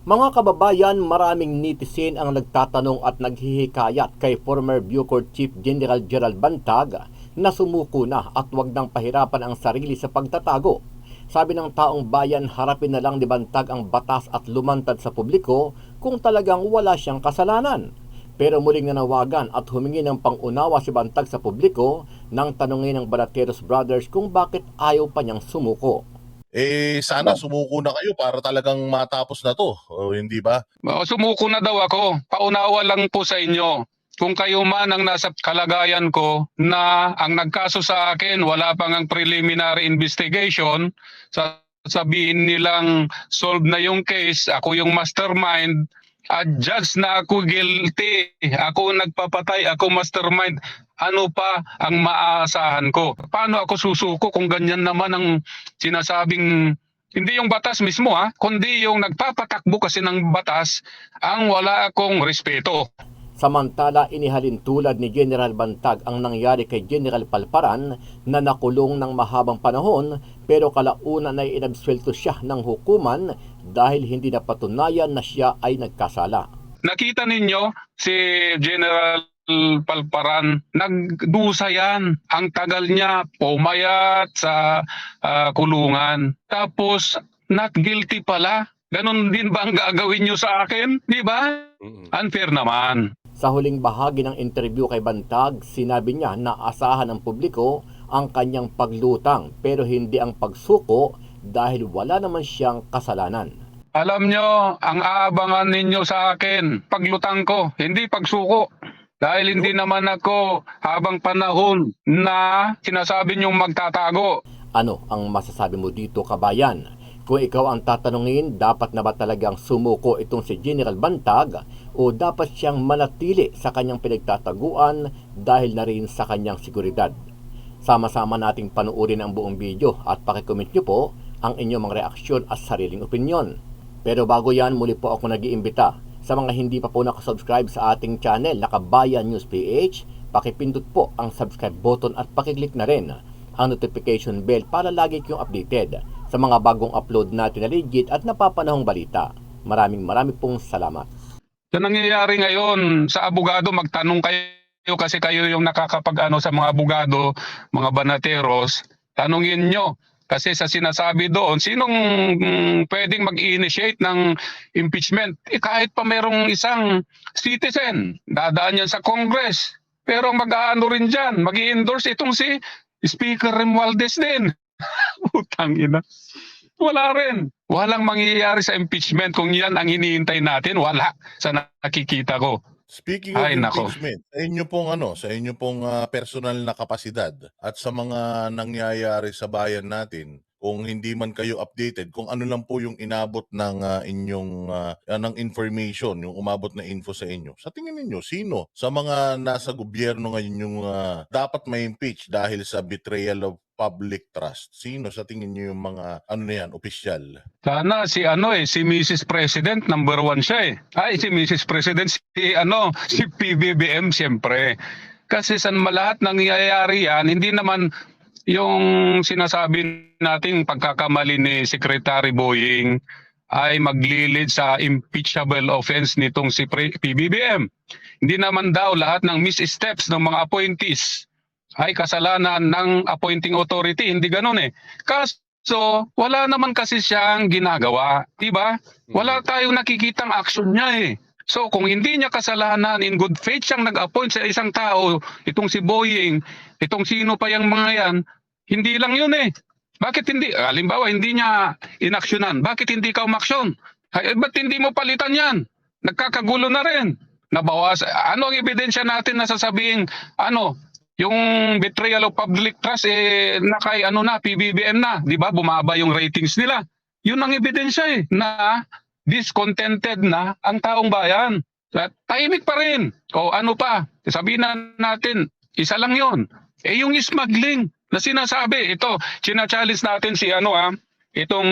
Mga kababayan, maraming netizen ang nagtatanong at naghihikayat kay former Bucor Chief General Gerald Bantag na sumuko na at wag nang pahirapan ang sarili sa pagtatago. Sabi ng taong bayan, harapin na lang ni Bantag ang batas at lumantad sa publiko kung talagang wala siyang kasalanan. Pero muling nanawagan at humingi ng pangunawa si Bantag sa publiko nang tanungin ng Banateros Brothers kung bakit ayaw pa niyang sumuko. Sana sumuko na kayo para talagang matapos na to, o hindi ba? Sumuko na daw ako. Paunawa lang po sa inyo. Kung kayo man ang nasa kalagayan ko na ang nagkaso sa akin, wala pang ang preliminary investigation, sabihin nilang solve na yung case, ako yung mastermind, at judge na ako guilty, ako nagpapatay, ako mastermind, ano pa ang maaasahan ko? Paano ako susuko kung ganyan naman ang sinasabing, hindi yung batas mismo kundi yung nagpapatakbo kasi ng batas ang wala akong respeto. Samantala, inihalin tulad ni General Bantag ang nangyari kay General Palparan na nakulong ng mahabang panahon pero kalaunan ay inabsuelto siya ng hukuman dahil hindi napatunayan na siya ay nagkasala. Nakita ninyo si General Palparan, nagdusa yan. Ang tagal niya pumayat sa kulungan. Tapos not guilty pala. Ganon din ba ang gagawin niyo sa akin? Di ba? Unfair naman. Sa huling bahagi ng interview kay Bantag, sinabi niya na asahan ng publiko ang kanyang paglutang pero hindi ang pagsuko dahil wala naman siyang kasalanan. Alam nyo, ang aabangan ninyo sa akin, paglutang ko, hindi pagsuko. Dahil hindi naman ako habang panahon na sinasabi niyong magtatago. Ano ang masasabi mo dito, kabayan? Kung ikaw ang tatanungin, dapat na ba talagang sumuko itong si General Bantag o dapat siyang manatili sa kanyang pinagtataguan dahil na rin sa kanyang seguridad? Sama-sama nating panuorin ang buong video at pakicomment nyo po ang inyong mga reaksyon at sariling opinyon. Pero bago yan, muli po ako nag-iimbita sa mga hindi pa po nakasubscribe sa ating channel na Kabayan News PH, pakipindot po ang subscribe button at pakiclick na rin ang notification bell para lagi kayong updated sa mga bagong upload natin na legit at napapanahong balita. Maraming pong salamat. Sa nangyayari ngayon sa abogado, magtanong kayo kasi kayo yung nakakapag-ano sa mga abogado, mga banateros, tanungin nyo. Kasi sa sinasabi doon, sinong pwedeng mag-initiate ng impeachment? Kahit pa merong isang citizen, dadaan yan sa Congress. Pero mag-aano rin dyan, mag-i-endorse itong si Speaker Romualdez din. Utang ina. Wala rin. Walang mangyayari sa impeachment kung yan ang hinihintay natin. Wala sa nakikita ko. Speaking of impeachment, sa inyo pong personal na kapasidad at sa mga nangyayari sa bayan natin, kung hindi man kayo updated, kung ano lang po yung inabot ng inyong ng information, yung umabot na info sa inyo. Sa tingin niyo, sino sa mga nasa gobyerno ngayon yung dapat ma-impeach dahil sa betrayal of public trust? Sino sa tingin niyo yung mga opisyal? Sana si si Mrs. President, number 1 siya si Mrs. President, si PBBM siyempre. Kasi sa lahat nangyayari yan, hindi naman yung sinasabi nating pagkakamali ni Secretary Boying ay maglilid sa impeachable offense nitong si PBBM. Hindi naman daw lahat ng missteps ng mga appointees ay kasalanan ng appointing authority. Hindi ganun Kaso, wala naman kasi siyang ginagawa. Diba? Wala tayong nakikitang action niya So, kung hindi niya kasalanan, in good faith siyang nag-appoint sa isang tao, itong si Boying, itong sino pa yung mga yan, hindi lang yun Bakit hindi? Halimbawa, hindi niya inaksyonan. Bakit hindi ka umaksyon? Ba't hindi mo palitan yan? Nagkakagulo na rin. Nabawas. Ano ang ebidensya natin na sasabihin, yung betrayal of public trust na kay PBBM na, 'di ba? Bumaba yung ratings nila. 'Yun ang ebidensya na discontented na ang taong bayan. At tahimik pa rin. O ano pa? Sabihin natin, isa lang 'yon. Yung smuggling na sinasabi, ito, china-challenge natin si itong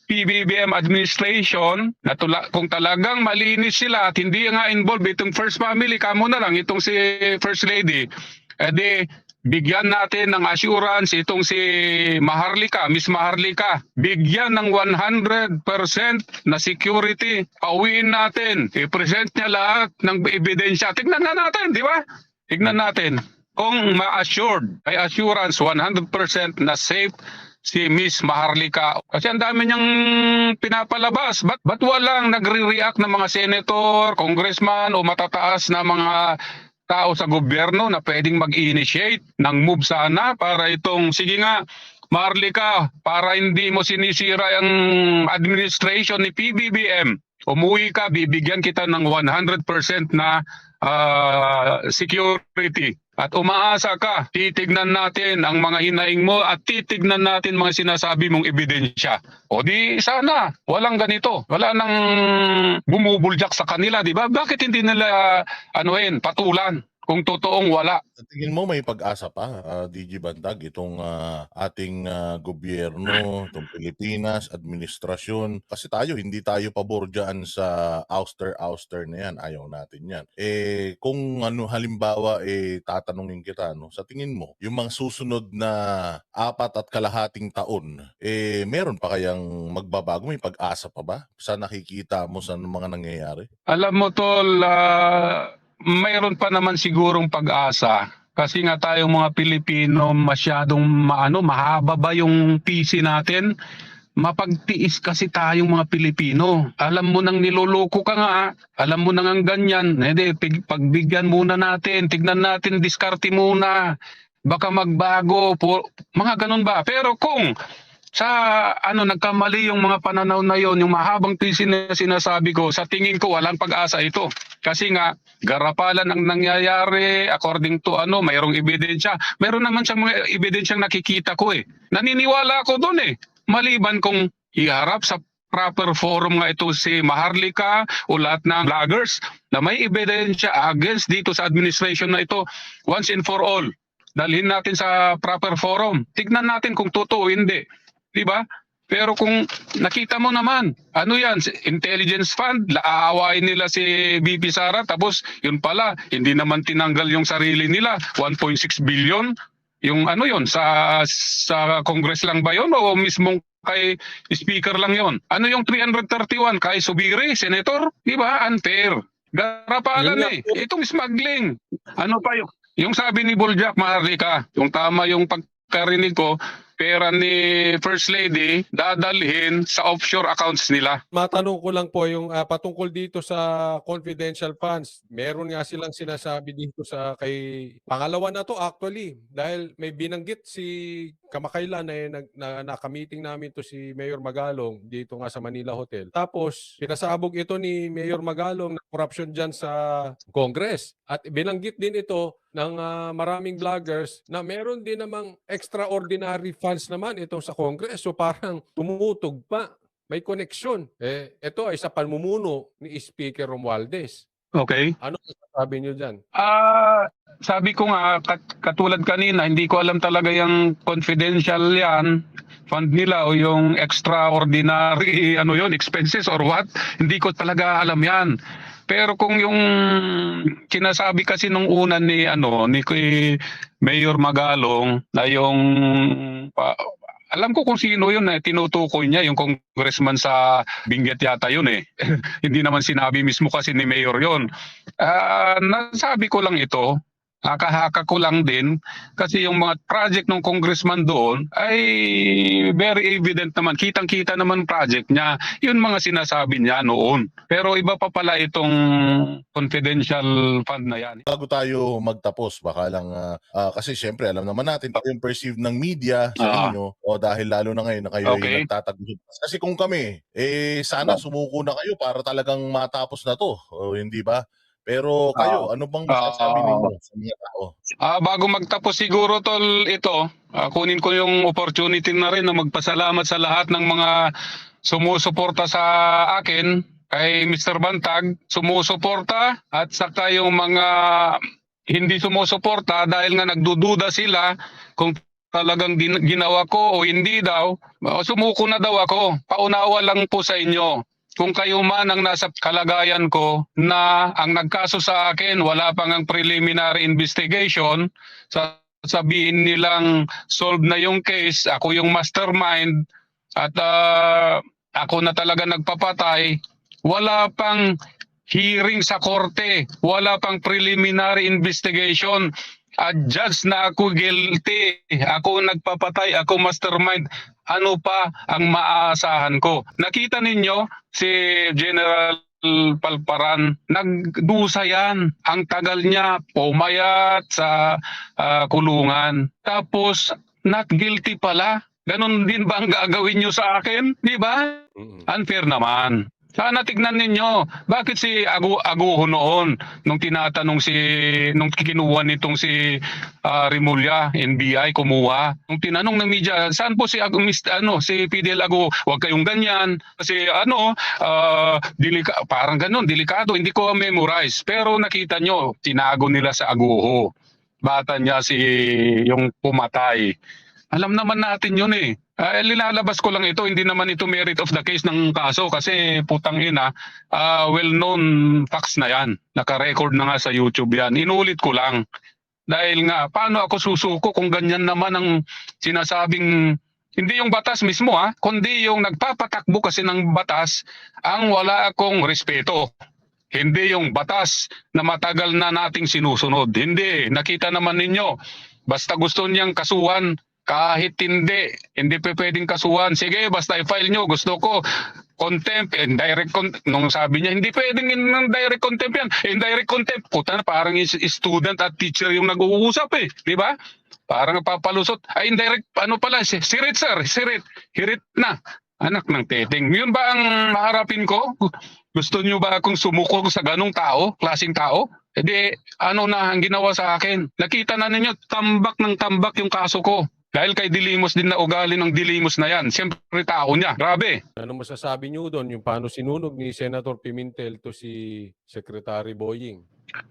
PBBM administration na kung talagang malinis sila at hindi nga involved itong first family, kamo na lang itong si First Lady, Bigyan natin ng assurance itong si Maharlika, Miss Maharlika. Bigyan ng 100% na security. Pauwiin natin. I-present niya lahat ng ebidensya. Tignan na natin, di ba? Tignan natin. Kung ma-assured, ay assurance 100% na safe si Miss Maharlika. Kasi ang dami niyang pinapalabas. Ba't walang nagre-react ng mga senator, congressman o matataas na mga tao sa gobyerno na pwedeng mag-initiate ng move sana para itong, sige nga, Maharlika, para hindi mo sinisira ang administration ni PBBM, umuwi ka, bibigyan kita ng 100% na security. At umaasa ka, titignan natin ang mga hinaing mo at titignan natin mga sinasabi mong ebidensya. O di sana, walang ganito. Wala nang bumubulyak sa kanila, di ba? Bakit hindi nila patulan kung totoong wala? Sa tingin mo may pag-asa pa, DG Bantag, itong ating gobyerno, itong Pilipinas, administrasyon? Kasi hindi tayo pabor dyan sa ouster na yan. Ayaw natin yan. Kung halimbawa, tatanungin kita, sa tingin mo, yung mga susunod na 4.5 taon, meron pa kayang magbabago? May pag-asa pa ba sa nakikita mo sa mga nangyayari? Alam mo, Tol, mayroon pa naman sigurong pag-asa kasi nga tayong mga Pilipino masyadong mahaba ba yung PC natin? Mapagtiis kasi tayong mga Pilipino. Alam mo nang niloloko ka nga, alam mo nang ang ganyan. Hindi, pagbigyan muna natin, tignan natin, diskarte muna. Baka magbago, mga ganun ba? Pero kung sa nagkamali yung mga pananaw na yon, yung mahabang PC na sinasabi ko, sa tingin ko walang pag-asa ito. Kasi nga garapalan ang nangyayari according to mayroong ebidensya. Meron naman siyang mga ebidensyang nakikita ko Naniniwala ako doon Maliban kung iharap sa proper forum nga ito si Maharlika o lahat ng vloggers na may ebidensya against dito sa administration na ito once and for all. Dalhin natin sa proper forum. Tignan natin kung totoo hindi. Diba? Pero kung nakita mo naman, intelligence fund, aawain nila si VP Sara, tapos yun pala, hindi naman tinanggal yung sarili nila, 1.6 billion, yung sa Congress lang ba yun o mismong kay Speaker lang yun? Yung 331 kay Subiri, Senator? Diba? Unfair. Garapalan Itong smuggling. Ano pa yung sabi ni Boljak Maharlika, yung tama yung pagkarinig ko, pera ni First Lady dadalhin sa offshore accounts nila. Matanong ko lang po yung patungkol dito sa confidential funds. Meron nga silang sinasabi dito sa kay pangalawa na to actually dahil may binanggit si kamakailan na naka-meeting namin to si Mayor Magalong dito nga sa Manila Hotel. Tapos pinasabog ito ni Mayor Magalong na corruption dyan sa Congress. At binanggit din ito ng maraming vloggers na meron din namang extraordinary funds naman ito sa Congress. So parang tumutog pa. May koneksyon. Ito ay sa pamumuno ni Speaker Romualdez. Okay. Ano sabi niyo dyan? Sabi ko nga, katulad kanina, hindi ko alam talaga yung confidential yan, fund nila o yung extraordinary expenses or what. Hindi ko talaga alam yan. Pero kung yung kinasabi kasi nung una ni Mayor Magalong na yung alam ko kung sino yun tinutukoy niya, yung congressman sa Benguet yata yun Hindi naman sinabi mismo kasi ni Mayor yun. Nasabi ko lang ito, haka-haka ko lang din kasi yung mga project ng congressman doon ay very evident naman, kitang-kita naman project niya, yun mga sinasabi niya noon. Pero iba pa pala itong confidential fund na yan. Bago tayo magtapos, baka lang kasi syempre alam naman natin yung perceive ng media sa inyo o dahil lalo na ngayon na kayo ay nagtatagumpay. Kasi kung kami sana sumuko na kayo para talagang matapos na to, o hindi ba? Pero kayo, ano bang masasabi ninyo sa mga tao? Bago magtapos siguro tol ito, kunin ko yung opportunity na rin na magpasalamat sa lahat ng mga sumusuporta sa akin, kay Mr. Bantag, sumusuporta at saka yung mga hindi sumusuporta dahil nga nagdududa sila kung talagang ginawa ko o hindi daw, sumuko na daw ako. Paunawa lang po sa inyo. Kung kayo man ang nasa kalagayan ko na ang nagkaso sa akin, wala pang ang preliminary investigation sa sabihin nilang solve na yung case, ako yung mastermind at ako na talaga nagpapatay, wala pang hearing sa korte, wala pang preliminary investigation. Judge na ako guilty, ako nagpapatay, ako mastermind, ano pa ang maaasahan ko? Nakita ninyo si General Palparan, nagdusa yan. Ang tagal niya pumayat sa kulungan. Tapos not guilty pala. Ganon din ba ang gagawin nyo sa akin? Di ba? Unfair naman. Sana tignan ninyo, bakit si Aguho noon nung tinatanong nung kinuha nitong si Rimulya, NBI kumuha. Nung tinanong ng media, saan po si si Fidel Aguho? Huwag kayong ganyan kasi parang ganon, delikado, hindi ko memorize. Pero nakita nyo, tinago nila sa Aguho. Bata niya yung pumatay. Alam naman natin yun eh. Linalabas ko lang ito, hindi naman ito merit of the case ng kaso kasi putang ina, well-known facts na yan. Naka-record na nga sa YouTube yan. Inulit ko lang. Dahil nga, paano ako susuko kung ganyan naman ang sinasabing, hindi yung batas mismo kundi yung nagpapatakbo kasi ng batas ang wala akong respeto. Hindi yung batas na matagal na nating sinusunod. Hindi, nakita naman ninyo. Basta gusto niyang kasuhan, kahit hindi pa pwedeng kasuhan. Sige, basta i-file nyo. Gusto ko contempt, indirect contempt. Nung sabi niya, hindi pwedeng direct contempt yan. Indirect contempt, puta na, parang student at teacher yung nag-uusap di ba? Parang papalusot. Ay, indirect, ano pala, sirit sir, hirit na. Anak ng teteng. Yun ba ang maharapin ko? Gusto niyo ba akong sumuko sa ganong tao, klaseng tao? Ano na ang ginawa sa akin? Nakita na ninyo, tambak ng tambak yung kaso ko. Dahil kay Dilimos din na ugali ng Dilimos na yan. Siyempre tao niya. Grabe. Ano masasabi niyo doon? Yung paano sinunog ni Senator Pimentel to si Secretary Boying?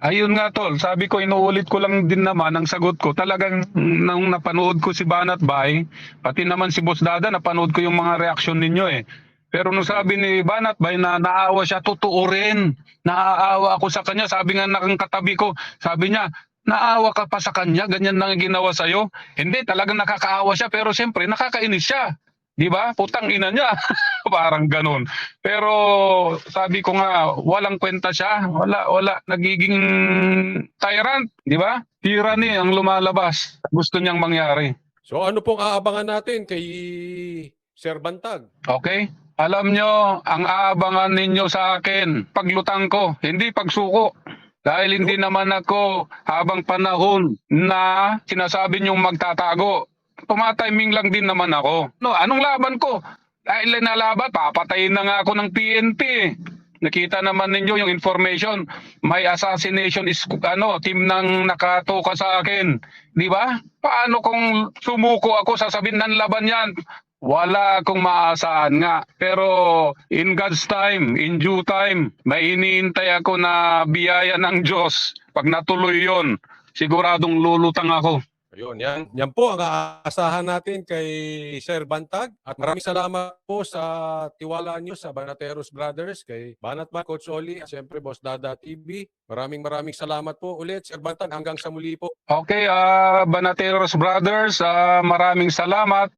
Ayun nga tol, sabi ko inuulit ko lang din naman ang sagot ko. Talagang nung napanood ko si Banat Bay, pati naman si Boss Dada, napanood ko yung mga reaksyon ninyo Pero nung sabi ni Banat Bay na naawa siya, totoo rin. Naaawa ako sa kanya. Sabi nga ng katabi ko, sabi niya, naawa ka pa sa kanya, ganyan lang ginawa sa'yo. Hindi, talagang nakakaawa siya, pero siyempre nakakainis siya. Di ba? Putang ina niya. Parang ganun. Pero sabi ko nga, walang kwenta siya. Wala. Nagiging tyrant. Di ba? Tyranny ang lumalabas. Gusto niyang mangyari. So ano pong aabangan natin kay Sir Bantag? Okay? Alam nyo, ang aabangan ninyo sa akin, paglutang ko, hindi pagsuko. Dahil hindi naman ako habang panahon na sinasabi niyong magtatago. Pumatiming lang din naman ako. Anong laban ko? Dahil nalaban, papatayin na nga ako ng PNP. Nakita naman ninyo yung information. May assassination team nang nakatoka sa akin. Di ba? Paano kung sumuko ako, sasabihin ng laban yan? Wala akong maasahan nga. Pero in God's time, in due time, may iniintay ako na biyaya ng Diyos. Pag natuloy yon, siguradong lulutang ako. Ayun, yan po ang aasahan natin kay Sir Bantag. At maraming salamat po sa tiwala niyo sa Banateros Brothers, kay Banat Bay, Coach Oli, at siyempre Boss Dada TV. Maraming salamat po ulit, Sir Bantag. Hanggang sa muli po. Okay, Banateros Brothers, maraming salamat.